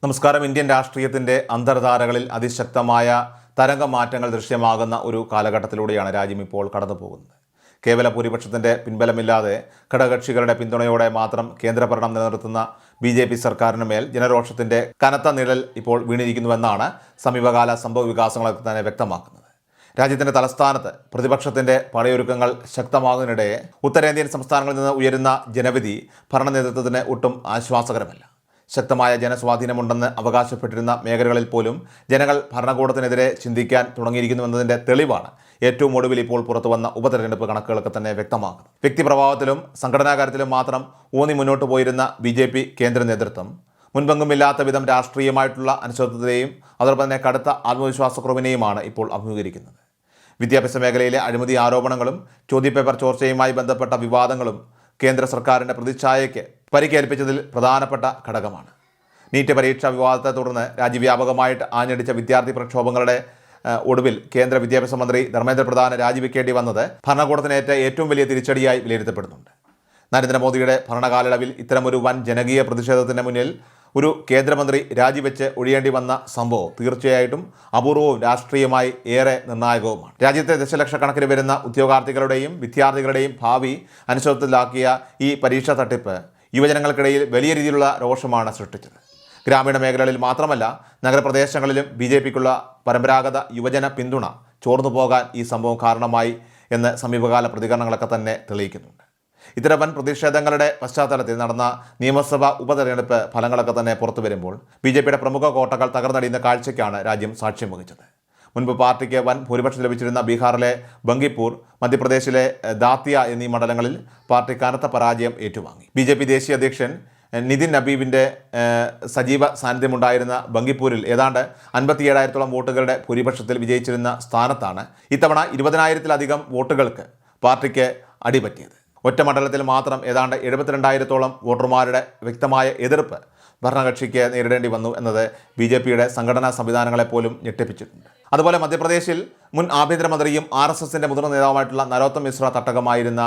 നമസ്കാരം. ഇന്ത്യൻ രാഷ്ട്രീയത്തിൻ്റെ അന്തർധാരകളിൽ അതിശക്തമായ തരംഗമാറ്റങ്ങൾ ദൃശ്യമാകുന്ന ഒരു കാലഘട്ടത്തിലൂടെയാണ് രാജ്യം ഇപ്പോൾ കടന്നു പോകുന്നത്. കേവല ഭൂരിപക്ഷത്തിൻ്റെ പിൻബലമില്ലാതെ ഘടകകക്ഷികളുടെ പിന്തുണയോടെ മാത്രം കേന്ദ്രഭരണം നിലനിർത്തുന്ന BJP സർക്കാരിന് മേൽ ജനരോഷത്തിൻ്റെ കനത്ത നിഴൽ ഇപ്പോൾ വീണിരിക്കുന്നുവെന്നാണ് സമീപകാല സംഭവ വികാസങ്ങളൊക്കെ തന്നെ വ്യക്തമാക്കുന്നത്. രാജ്യത്തിൻ്റെ തലസ്ഥാനത്ത് പ്രതിപക്ഷത്തിൻ്റെ പടയൊരുക്കങ്ങൾ ശക്തമാകുന്നതിനിടെ ഉത്തരേന്ത്യൻ സംസ്ഥാനങ്ങളിൽ നിന്ന് ഉയരുന്ന ജനവിധി ഭരണ നേതൃത്വത്തിന് ഒട്ടും ആശ്വാസകരമല്ല. ശക്തമായ ജനസ്വാധീനമുണ്ടെന്ന് അവകാശപ്പെട്ടിരുന്ന മേഖലകളിൽ പോലും ജനങ്ങൾ ഭരണകൂടത്തിനെതിരെ ചിന്തിക്കാൻ തുടങ്ങിയിരിക്കുന്നുവെന്നതിൻ്റെ തെളിവാണ് ഏറ്റവും ഒടുവിൽ ഇപ്പോൾ പുറത്തുവന്ന ഉപതെരഞ്ഞെടുപ്പ് കണക്കുകളൊക്കെ തന്നെ വ്യക്തമാക്കുന്നത്. വ്യക്തിപ്രഭാവത്തിലും സംഘടനാ കാര്യത്തിലും മാത്രം ഊന്നി മുന്നോട്ട് പോയിരുന്ന BJP കേന്ദ്ര നേതൃത്വം മുൻപെങ്ങുമില്ലാത്ത വിധം രാഷ്ട്രീയമായിട്ടുള്ള അനിശ്ചിതത്വത്തെയും അതോടൊപ്പം തന്നെ കടുത്ത ആത്മവിശ്വാസക്കുറവിനെയുമാണ് ഇപ്പോൾ അഭിമുഖീകരിക്കുന്നത്. വിദ്യാഭ്യാസ മേഖലയിലെ അഴിമതി ആരോപണങ്ങളും ചോദ്യപേപ്പർ ചോർച്ചയുമായി ബന്ധപ്പെട്ട വിവാദങ്ങളും കേന്ദ്ര സർക്കാരിൻ്റെ പ്രതിച്ഛായയ്ക്ക് പരിക്കേൽപ്പിച്ചതിൽ പ്രധാനപ്പെട്ട ഘടകമാണ്. നീറ്റ് പരീക്ഷാ വിവാദത്തെ തുടർന്ന് രാജ്യവ്യാപകമായിട്ട് ആഞ്ഞടിച്ച വിദ്യാർത്ഥി പ്രക്ഷോഭങ്ങളുടെ ഒടുവിൽ കേന്ദ്ര വിദ്യാഭ്യാസ മന്ത്രി ധർമ്മേന്ദ്ര പ്രധാൻ രാജിവെക്കേണ്ടി വന്നത് ഭരണകൂടത്തിനേറ്റ ഏറ്റവും വലിയ തിരിച്ചടിയായി വിലയിരുത്തപ്പെടുന്നുണ്ട്. നരേന്ദ്രമോദിയുടെ ഭരണകാലയളവിൽ ഇത്തരമൊരു വൻ ജനകീയ പ്രതിഷേധത്തിന് മുന്നിൽ ഒരു കേന്ദ്രമന്ത്രി രാജിവെച്ച് ഒഴിയേണ്ടി വന്ന സംഭവം തീർച്ചയായിട്ടും അപൂർവവും രാഷ്ട്രീയമായി ഏറെ നിർണായകവുമാണ്. രാജ്യത്തെ ദശലക്ഷക്കണക്കിന് വരുന്ന ഉദ്യോഗാർത്ഥികളുടെയും വിദ്യാർത്ഥികളുടെയും ഭാവി അനിശ്ചിതത്വത്തിലാക്കിയ ഈ പരീക്ഷാ തട്ടിപ്പ് യുവജനങ്ങൾക്കിടയിൽ വലിയ രീതിയിലുള്ള രോഷമാണ് സൃഷ്ടിച്ചത്. ഗ്രാമീണ മേഖലകളിൽ മാത്രമല്ല, നഗരപ്രദേശങ്ങളിലും BJPക്കുള്ള പരമ്പരാഗത യുവജന പിന്തുണ ചോർന്നു പോകാൻ ഈ സംഭവം കാരണമായി എന്ന് സമീപകാല പ്രതികരണങ്ങളൊക്കെ തന്നെ തെളിയിക്കുന്നുണ്ട്. ഇത്തരം വൻ പ്രതിഷേധങ്ങളുടെ പശ്ചാത്തലത്തിൽ നടന്ന നിയമസഭാ ഉപതെരഞ്ഞെടുപ്പ് ഫലങ്ങളൊക്കെ തന്നെ പുറത്തു വരുമ്പോൾ BJPയുടെ പ്രമുഖ കോട്ടകൾ തകർന്നടിയുന്ന കാഴ്ചയ്ക്കാണ് രാജ്യം സാക്ഷ്യം വഹിച്ചത്. മുൻപ് പാർട്ടിക്ക് വൻ ഭൂരിപക്ഷം ലഭിച്ചിരുന്ന ബീഹാറിലെ ബങ്കിപ്പൂർ, മധ്യപ്രദേശിലെ ദാത്തിയ എന്നീ മണ്ഡലങ്ങളിൽ പാർട്ടി കനത്ത പരാജയം ഏറ്റുവാങ്ങി. BJP ദേശീയ അധ്യക്ഷൻ നിതിൻ നബീബിൻ്റെ സജീവ സാന്നിധ്യമുണ്ടായിരുന്ന ബങ്കിപ്പൂരിൽ ഏതാണ്ട് 57,000-ഓളം വോട്ടുകളുടെ ഭൂരിപക്ഷത്തിൽ വിജയിച്ചിരുന്ന സ്ഥാനത്താണ് ഇത്തവണ 20,000-ലധികം വോട്ടുകൾക്ക് പാർട്ടിക്ക് അടിപറ്റിയത്. ഒറ്റ മണ്ഡലത്തിൽ മാത്രം ഏതാണ്ട് 72,000-ഓളം വോട്ടർമാരുടെ വ്യക്തമായ എതിർപ്പ് ഭരണകക്ഷിക്ക് നേരിടേണ്ടി വന്നു എന്നത് BJPയുടെ സംഘടനാ സംവിധാനങ്ങളെപ്പോലും ഞെട്ടിപ്പിച്ചിട്ടുണ്ട്. അതുപോലെ മധ്യപ്രദേശിൽ മുൻ ആഭ്യന്തരമന്ത്രിയും RSSൻ്റെ മുതിർന്ന നേതാവുമായിട്ടുള്ള നരോത്തം മിശ്ര തട്ടകമായിരുന്ന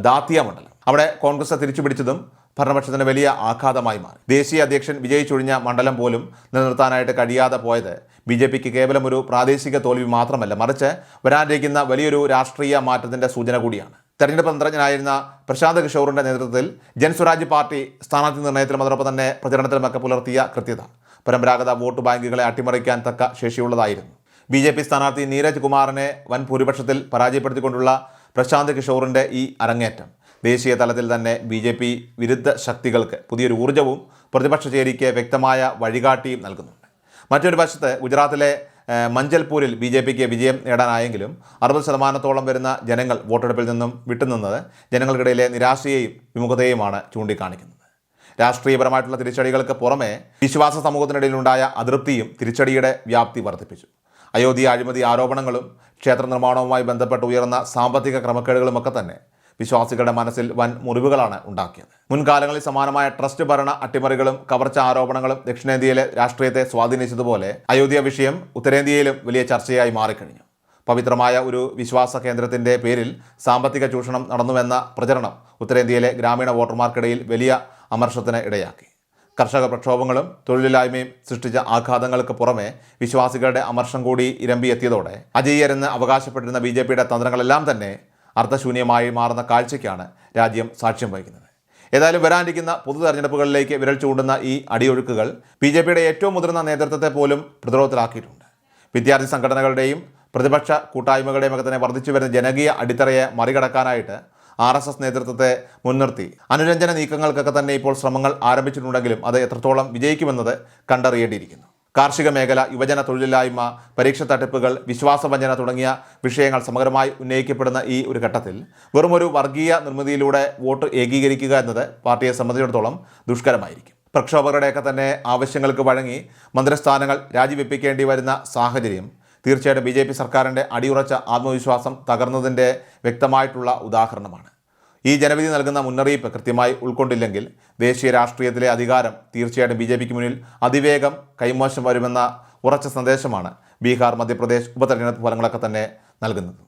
ദാത്തിയ മണ്ഡലം, അവിടെ കോൺഗ്രസ് തിരിച്ചുപിടിച്ചതും ഭരണപക്ഷത്തിന് വലിയ ആഘാതമായി മാറി. ദേശീയ അധ്യക്ഷൻ വിജയിച്ചൊഴിഞ്ഞ മണ്ഡലം പോലും നിലനിർത്താനായിട്ട് കഴിയാതെ പോയത് BJPക്ക് കേവലം ഒരു പ്രാദേശിക തോൽവി മാത്രമല്ല, മറിച്ച് വരാനിരിക്കുന്ന വലിയൊരു രാഷ്ട്രീയ മാറ്റത്തിൻ്റെ സൂചന കൂടിയാണ്. തെരഞ്ഞെടുപ്പ് തന്ത്രജ്ഞനായിരുന്ന പ്രശാന്ത് കിഷോറിൻ്റെ നേതൃത്വത്തിൽ ജൻസ്വരാജ് പാർട്ടി സ്ഥാനാർത്ഥി നിർണ്ണയത്തിലും അതോടൊപ്പം തന്നെ പ്രചരണത്തിലുമൊക്കെ പുലർത്തിയ കൃത്യത പരമ്പരാഗത വോട്ട് ബാങ്കുകളെ അട്ടിമറിക്കാൻ തക്ക ശേഷിയുള്ളതായിരുന്നു. BJP സ്ഥാനാർത്ഥി നീരജ് കുമാറിനെ വൻ ഭൂരിപക്ഷത്തിൽ പരാജയപ്പെടുത്തിക്കൊണ്ടുള്ള പ്രശാന്ത് കിഷോറിൻ്റെ ഈ അരങ്ങേറ്റം ദേശീയ തലത്തിൽ തന്നെ BJP വിരുദ്ധ ശക്തികൾക്ക് പുതിയൊരു ഊർജ്ജവും പ്രതിപക്ഷ ചേരിക്ക് വ്യക്തമായ വഴികാട്ടിയും നൽകുന്നുണ്ട്. മറ്റൊരു വശത്ത് ഗുജറാത്തിലെ മഞ്ചൽപൂരിൽ BJPക്ക് വിജയം നേടാനായെങ്കിലും 60% വരുന്ന ജനങ്ങൾ വോട്ടെടുപ്പിൽ നിന്നും വിട്ടുനിന്നത് ജനങ്ങൾക്കിടയിലെ നിരാശയെയും വിമുഖതയുമാണ് ചൂണ്ടിക്കാണിക്കുന്നത്. രാഷ്ട്രീയപരമായിട്ടുള്ള തിരിച്ചടികൾക്ക് പുറമെ വിശ്വാസ സമൂഹത്തിനിടയിലുണ്ടായ അതൃപ്തിയും തിരിച്ചടിയുടെ വ്യാപ്തി വർദ്ധിപ്പിച്ചു. അയോധ്യ അഴിമതി ആരോപണങ്ങളും ക്ഷേത്ര നിർമ്മാണവുമായി ബന്ധപ്പെട്ട് ഉയർന്ന സാമ്പത്തിക ക്രമക്കേടുകളുമൊക്കെ തന്നെ വിശ്വാസികളുടെ മനസ്സിൽ വൻ മുറിവുകളാണ് ഉണ്ടാക്കിയത്. മുൻകാലങ്ങളിൽ സമാനമായ ട്രസ്റ്റ് ഭരണ അട്ടിമറികളും കവർച്ച ആരോപണങ്ങളും ദക്ഷിണേന്ത്യയിലെ രാഷ്ട്രീയത്തെ സ്വാധീനിച്ചതുപോലെ അയോധ്യ വിഷയം ഉത്തരേന്ത്യയിലും വലിയ ചർച്ചയായി മാറിക്കഴിഞ്ഞു. പവിത്രമായ ഒരു വിശ്വാസ കേന്ദ്രത്തിൻ്റെ പേരിൽ സാമ്പത്തിക ചൂഷണം നടന്നുവെന്ന പ്രചരണം ഉത്തരേന്ത്യയിലെ ഗ്രാമീണ വോട്ടർമാർക്കിടയിൽ വലിയ അമർഷത്തിന് ഇടയാക്കി. കർഷക പ്രക്ഷോഭങ്ങളും തൊഴിലില്ലായ്മയും സൃഷ്ടിച്ച ആഘാതങ്ങൾക്ക് പുറമെ വിശ്വാസികളുടെ അമർഷം കൂടി ഇരമ്പിയെത്തിയതോടെ അജയ്യരെന്ന് അവകാശപ്പെട്ടിരുന്ന BJPയുടെ തന്ത്രങ്ങളെല്ലാം തന്നെ അർത്ഥശൂന്യമായി മാറുന്ന കാഴ്ചയ്ക്കാണ് രാജ്യം സാക്ഷ്യം വഹിക്കുന്നത്. ഏതായാലും വരാനിരിക്കുന്ന പൊതു തെരഞ്ഞെടുപ്പുകളിലേക്ക് വിരൽ ചൂണ്ടുന്ന ഈ അടിയൊഴുക്കുകൾ BJPയുടെ ഏറ്റവും മുതിർന്ന നേതൃത്വത്തെ പോലും പ്രതിരോധത്തിലാക്കിയിട്ടുണ്ട്. വിദ്യാർത്ഥി സംഘടനകളുടെയും പ്രതിപക്ഷ കൂട്ടായ്മകളുടെയും ഒക്കെ തന്നെ വർദ്ധിച്ചു വരുന്ന ജനകീയ അടിത്തറയെ മറികടക്കാനായിട്ട് RSS നേതൃത്വത്തെ മുൻനിർത്തി അനുരഞ്ജന നീക്കങ്ങൾക്കൊക്കെ തന്നെ ഇപ്പോൾ ശ്രമങ്ങൾ ആരംഭിച്ചിട്ടുണ്ടെങ്കിലും അത് എത്രത്തോളം വിജയിക്കുമെന്നത് കണ്ടറിയേണ്ടിയിരിക്കുന്നു. കാർഷിക മേഖല, യുവജന തൊഴിലില്ലായ്മ, പരീക്ഷ തട്ടിപ്പുകൾ, വിശ്വാസവഞ്ചന തുടങ്ങിയ വിഷയങ്ങൾ സമഗ്രമായി ഉന്നയിക്കപ്പെടുന്ന ഈ ഒരു ഘട്ടത്തിൽ വെറുമൊരു വർഗീയ നിർമ്മിതിയിലൂടെ വോട്ട് ഏകീകരിക്കുക എന്നത് പാർട്ടിയെ സംബന്ധിച്ചിടത്തോളം ദുഷ്കരമായിരിക്കും. പ്രക്ഷോഭകരുടെയൊക്കെ തന്നെ ആവശ്യങ്ങൾക്ക് വഴങ്ങി മന്ത്രിസ്ഥാനങ്ങൾ രാജിവെപ്പിക്കേണ്ടി വരുന്ന സാഹചര്യം തീർച്ചയായിട്ടും BJP സർക്കാരിൻ്റെ അടിയുറച്ച ആത്മവിശ്വാസം തകർന്നതിൻ്റെ വ്യക്തമായിട്ടുള്ള ഉദാഹരണമാണ്. ഈ ജനവിധി നൽകുന്ന മുന്നറിയിപ്പ് കൃത്യമായി ഉൾക്കൊണ്ടില്ലെങ്കിൽ ദേശീയ രാഷ്ട്രീയത്തിലെ അധികാരം തീർച്ചയായിട്ടും BJPക്ക് മുന്നിൽ അതിവേഗം കൈമോശം വരുമെന്ന ഉറച്ച സന്ദേശമാണ് ബീഹാർ, മധ്യപ്രദേശ് ഉപതെരഞ്ഞെടുപ്പ് ഫലങ്ങളൊക്കെ തന്നെ നൽകുന്നത്.